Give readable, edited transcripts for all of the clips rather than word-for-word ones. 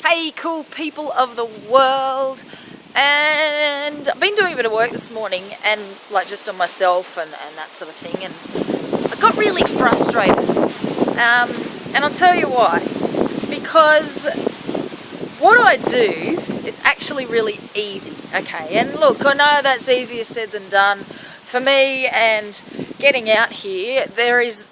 Hey cool people of the world, and I've been doing a bit of work this morning and like just on myself and that sort of thing, and I got really frustrated, and I'll tell you why. Because what I do is actually really easy, okay? And look, I know that's easier said than done for me, and getting out here,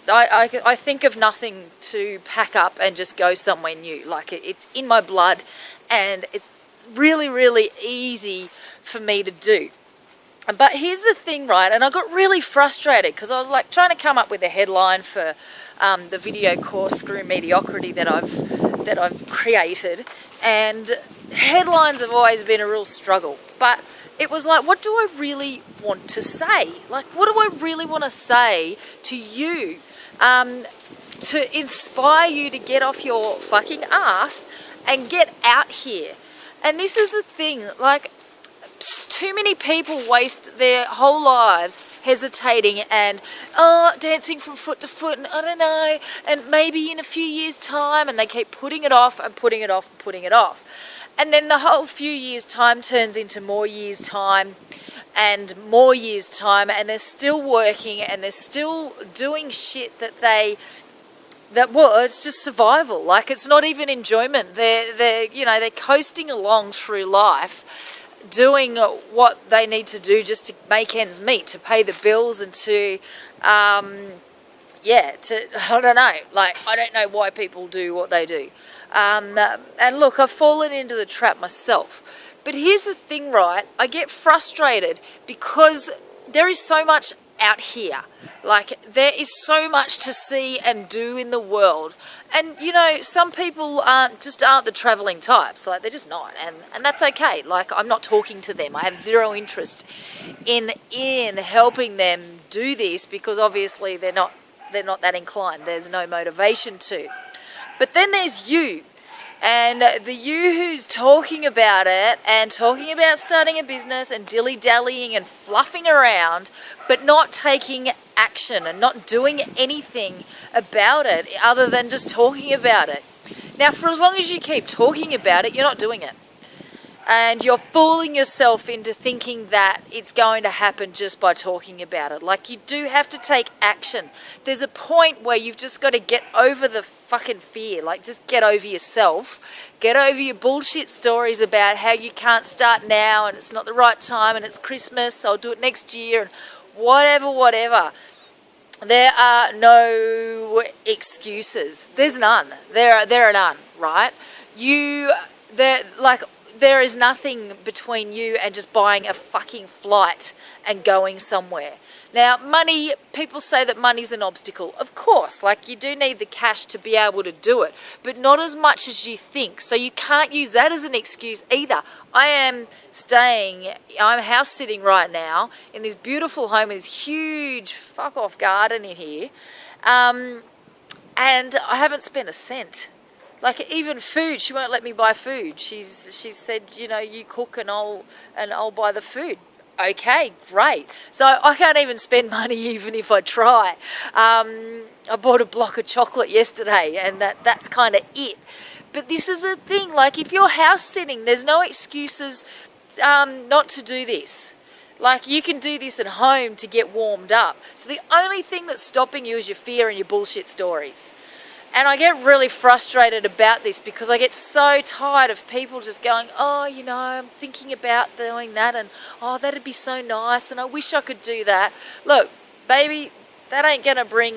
I think of nothing to pack up and just go somewhere new. Like it's in my blood, and it's really, really easy for me to do. But here's the thing, right? And I got really frustrated because I was like trying to come up with a headline for the video course Screw Mediocrity that I've created, and headlines have always been a real struggle. But it was like, what do I really want to say? Like, what do I really want to say to you to inspire you to get off your fucking ass and get out here? And this is the thing, like, too many people waste their whole lives hesitating and dancing from foot to foot, and I don't know, and maybe in a few years' time, and they keep putting it off and putting it off and putting it off. And then the whole few years' time turns into more years' time and more years' time, and they're still working and they're still doing shit it's just survival. Like, it's not even enjoyment. They're coasting along through life, doing what they need to do just to make ends meet, to pay the bills, and I don't know. Like, I don't know why people do what they do. And look, I've fallen into the trap myself. But here's the thing, right? I get frustrated because there is so much out here. Like, there is so much to see and do in the world. And, you know, some people aren't the travelling types. Like, they're just not. And that's okay. Like, I'm not talking to them. I have zero interest in helping them do this, because obviously they're not that inclined. There's no motivation to. But then there's you, and the you who's talking about it and talking about starting a business and dilly-dallying and fluffing around, but not taking action and not doing anything about it other than just talking about it. Now, for as long as you keep talking about it, you're not doing it. And you're fooling yourself into thinking that it's going to happen just by talking about it. Like, you do have to take action. There's a point where you've just got to get over the fucking fear. Like, just get over yourself. Get over your bullshit stories about how you can't start now and it's not the right time and it's Christmas, so I'll do it next year, and whatever. There are no excuses. There's none. There are none, right? There is nothing between you and just buying a fucking flight and going somewhere. Now, money, people say that money's an obstacle. Of course, like, you do need the cash to be able to do it, but not as much as you think. So you can't use that as an excuse either. I'm house sitting right now in this beautiful home with this huge fuck-off garden in here, and I haven't spent a cent. Like, even food, she won't let me buy food. She said, you know, you cook and I'll buy the food. Okay, great. So I can't even spend money even if I try. I bought a block of chocolate yesterday, and that's kind of it. But this is a thing. Like, if you're house sitting, there's no excuses not to do this. Like, you can do this at home to get warmed up. So the only thing that's stopping you is your fear and your bullshit stories. And I get really frustrated about this because I get so tired of people just going, oh, you know, I'm thinking about doing that, and oh, that'd be so nice, and I wish I could do that. Look, baby, that ain't gonna bring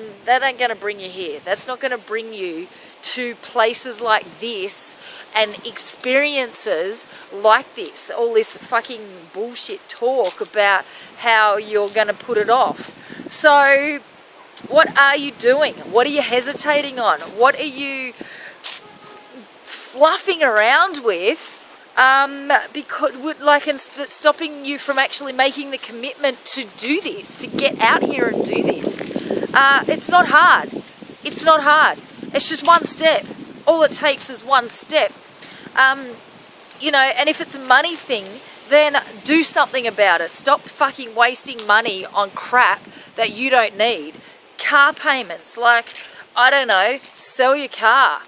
you here. That's not gonna bring you to places like this and experiences like this. All this fucking bullshit talk about how you're gonna put it off. So, what are you doing? What are you hesitating on? What are you fluffing around with? That's stopping you from actually making the commitment to do this, to get out here and do this. It's not hard. It's not hard. It's just one step. All it takes is one step. You know, and if it's a money thing, then do something about it. Stop fucking wasting money on crap that you don't need. Car payments, like, I don't know, sell your car.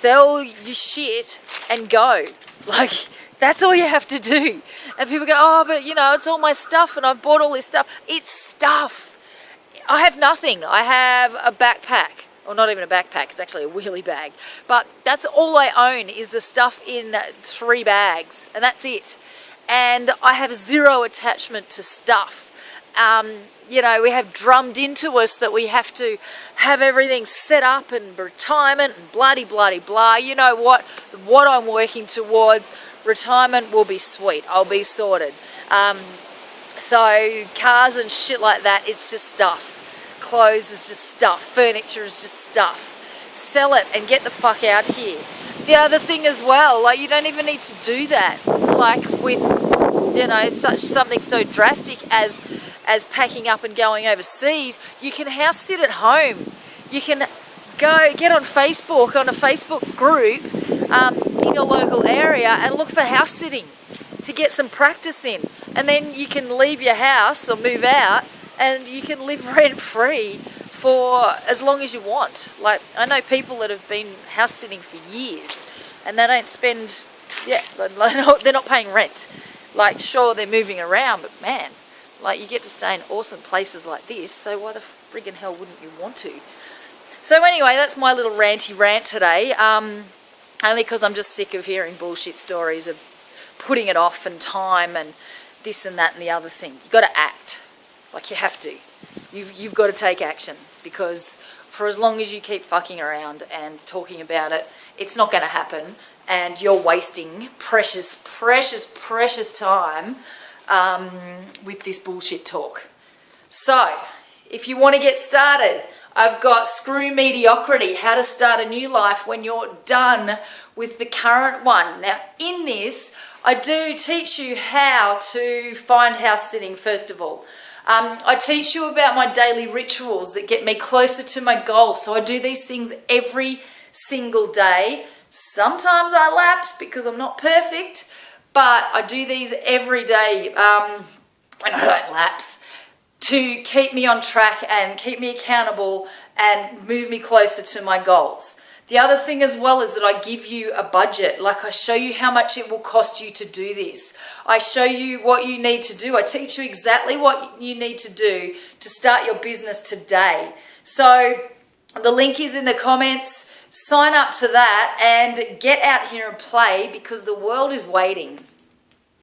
sell your shit and go. Like, that's all you have to do. And people go, oh, but you know, it's all my stuff and I've bought all this stuff. It's stuff. I have nothing. I have a backpack. Or not even a backpack, it's actually a wheelie bag. But that's all I own is the stuff in 3 bags. And that's it. And I have zero attachment to stuff. You know, we have drummed into us that we have to have everything set up and retirement and bloody blah. You know what I'm working towards, retirement will be sweet. I'll be sorted. So cars and shit like that, it's just stuff. Clothes is just stuff. Furniture is just stuff. Sell it and get the fuck out here. The other thing as well, like, you don't even need to do that. Like with, you know, something so drastic as packing up and going overseas, you can house sit at home. You can go get on Facebook, on a Facebook group in your local area and look for house sitting to get some practice in. And then you can leave your house or move out and you can live rent free for as long as you want. Like, I know people that have been house sitting for years and they don't spend, they're not paying rent. Like, sure, they're moving around, but man, like, you get to stay in awesome places like this, so why the friggin' hell wouldn't you want to? So anyway, that's my little ranty rant today, only because I'm just sick of hearing bullshit stories of putting it off and time and this and that and the other thing. You've got to act. Like, you have to. You've got to take action, because for as long as you keep fucking around and talking about it, it's not going to happen, and you're wasting precious time with this bullshit talk. So, if you want to get started, I've got Screw Mediocrity, How to Start a New Life When You're Done with the Current One. Now, in this, I do teach you how to find house sitting, first of all. I teach you about my daily rituals that get me closer to my goal. So I do these things every single day. Sometimes I lapse because I'm not perfect, but I do these every day when I don't lapse to keep me on track and keep me accountable and move me closer to my goals. The other thing as well is that I give you a budget. Like, I show you how much it will cost you to do this. I show you what you need to do. I teach you exactly what you need to do to start your business today. So the link is in the comments. Sign up to that and get out here and play, because the world is waiting.